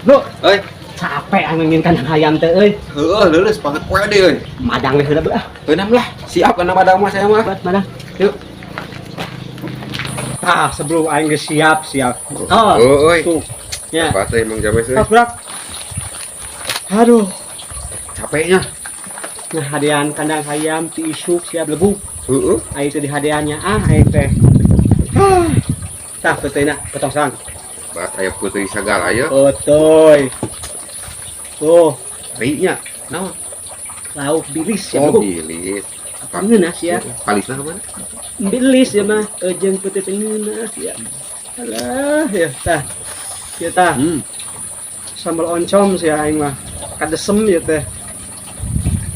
Lu Euy, capek angin kandang ayam teh euy. heueuh leuleus banget poe deui euy. Madang deh heula beulah. Beunam lah, siap kana madang mah saya mah. Buat madang. Yuk. Sebelum aing geus siap. Oh, Euy. tuh. Ya. Apa teh Mang James euy? Burak. Aduh, Capeknya. nah hadian kandang ayam ti isuk siap lebu. Heeh. Aing teh di hadiahnya aing teh. Tah peuteuina potong sarang. Bahas aya putri sagala ya. Otoy. Tuh, Rinya. Naon? lauk bilis ya Oh, lebu. bilis. Ngeunah sia. Palisna mana? Bilis ya mah jeung peuteut teh ngeunah sia. Alah ya tah. Ya tah. Sambal oncom sia aing mah. Kadesem ya teh.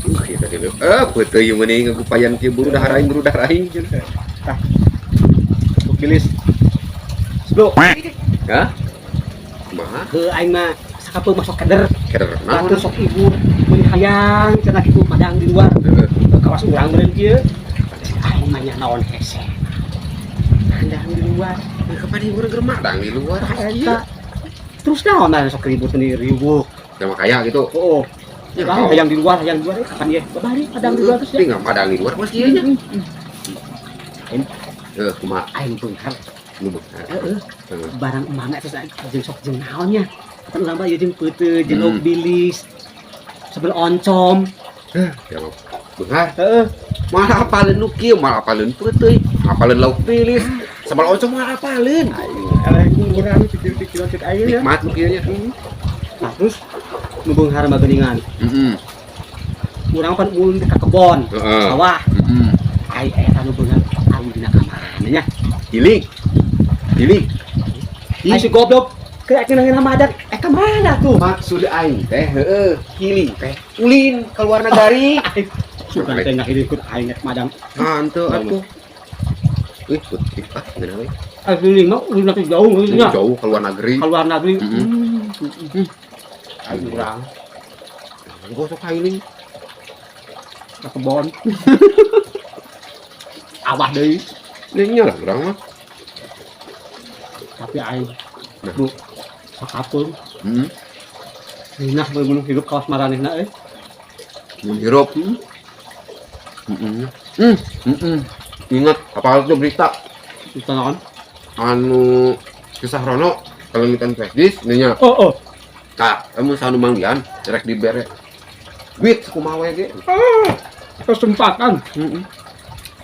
Kita dulu. Putri yang mending ngupayan kieu buru dahar aing cenah. Tah. Lauk bilis. Sebelum Hah? Kumaha? ke aing mah sakapeung masuk keder. Keder naon? Batur sok ibu meuli hayang cenah kitu madang di luar. Heeh. Kawas urang meureun kieu. Aing mah nya naon hese. Madang di luar. Kapan urang keur madang di luar? Eta. Terus naon dah sok ribut sendiri ribuh. Sama kaya gitu. Oh. Ya, Lah hayang di luar kapan ye? Babari madang di luar terus ya. Tinggal madang di luar mas kieu nya. Kumaha? Aing beunghar. Nu beunghar. Heeh. Barang emana terus jeung sok jeung naonnya. Kan urang mah ieu jeung peuteuh, jeung lauk bilis. Sebel oncom. Ya beunghar. Heeh. Malah apaleun nu kieu, malah apaleun peuteui, apaleun lauk bilis. Sambal oncom malah apaleun. Aing urang pikir-pikir cek aing ya. Nikmat nu kieu nya. Nah, terus nu beunghar mah geuningan. Heeh. Urang pan ulun ka kebon, Heeh. sawah. Heeh. Ai eta nu beunghar aing dina kamar nya. Hiling. Ai si goblok kayak kenangin Ramadan ka mana tuh? Maksud aing teh heueuh, hiling teh ulin ke luar negari. Sugan teh ngah ikut aing rek madam. Hanteu atuh. Putih ngeunah we. Asli mah ulun teh jauh nya. Jauh ke luar negeri. Keluar negeri. Aing Urang gosok hiling. ka kebon. Awah deui. Nya lah urang mah. Tapi aing nu sakapeung Heeh. nah bener hidup kawas maranehna euy. Mun hirup. Ingat apa itu berita Kita naon? anu kisah Rono kalemitan presdis nya. Oh. Tah, kamu sanu manggian rek dibere duit kumaha we ge. Kesempatan.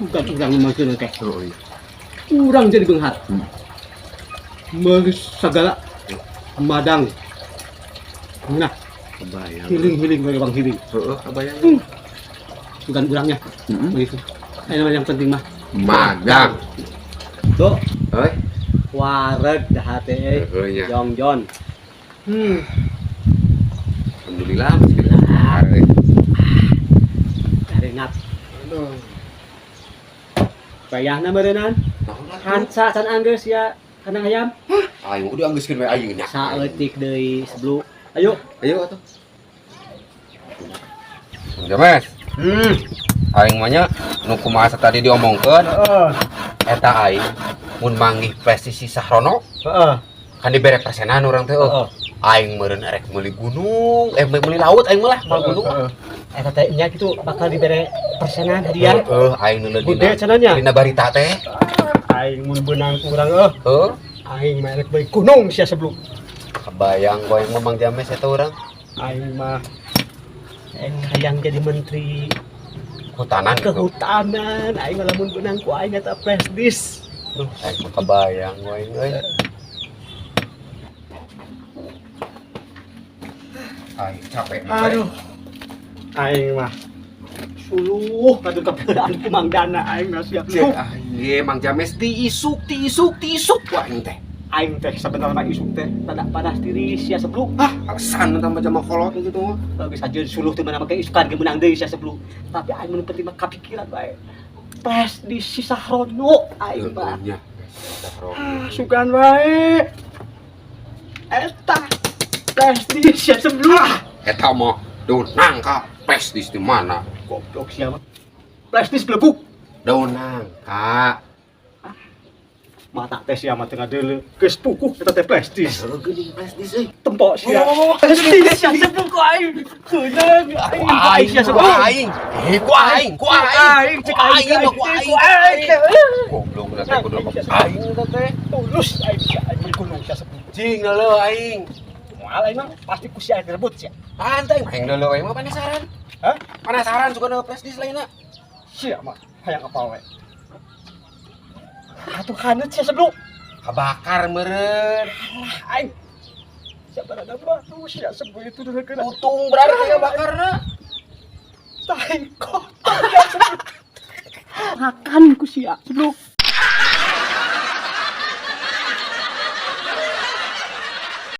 Bukan urang maksudna teh. Oh iya. Urang jadi beunghar. Meuli sagala madang. Nah, Kebayang. hiling bagi bang hiling. Heeh, kebayang. Bukan urangnya. Begitu. Ayo yang penting mah Madang. tuh Heuy. wareg dah teh Heuh nya. Jongjon. Alhamdulillah masih benar. Karingat. Payahna meureunnan. Hansa can anggeus ya kandang ayam. Ayo udah anggeuskeun we ayeuna. Saeutik deui sebelum. Ayo. Ayo atuh. Udah Mas. Aing mah nya nu kumaha tadi diomongkeun eta aing mun manggih presisi Sahrono Heeh. kan dibere persenan urang teh aing meureun erek meuli gunung meuli laut aing mah lah moal gunung Eta teh nya kitu bakal dibere persenan hadiah. aing nu Gede cenanya. dina barita teh Aing mun beunang kurang aing mah rek bae gunung sia sebelum. kebayang goyang Mamang James eta urang Aing mah hayang jadi menteri hutanan kehutanan. Aing mah lamun beunang ku aing eta presdis. aing mah kebayang goyang euy aing capek mah Aduh. Aing mah suluh kadu keberadaan ku Mang Dana aing mah siap. cek aing Mang James tiisuk wah aing teh Aing teh sebentar mah isuk teh tada panas diri sia sebelum. alasan tambah jama kolot gitu mah Geus ajeun suluh teu meunang make isukan ge meunang deui sia sebelum. Tapi aing mun penting mah kapikiran bae. Pres di si Sahrono aing mah. nya Sugan wae. Eta pres di sia sebelum. eta mah daunang ka prestis di mana Goblok sia mah. Pres di blebuk. daunang ka Mata teh sia mah tengah deuleu. Geus pukuh eta teh plastis. Geuning plastis euy. Tempok sia. Plastis sia sebelum ku aing. Teuneung aing sia sebelum Aing. Ku aing. Cek aing Ku aing. Goblok udah teh kudu aing udah teh. tulus aing sia aing gunung sia sebelum. Cing lo aing. Moal aing mah pasti ku sia direbut sia. Santai aing dulu aing mah penasaran. Hah? Penasaran suka ada plastis lainnya. Sia mah hayang apa we. Atuh haneut sia sebelum. Kabakar meureun. Aing sabarada batu sia sebelum itu dulu kena. Utung berarti kabakarna. Tai kotor. Makan ku sia sebelum.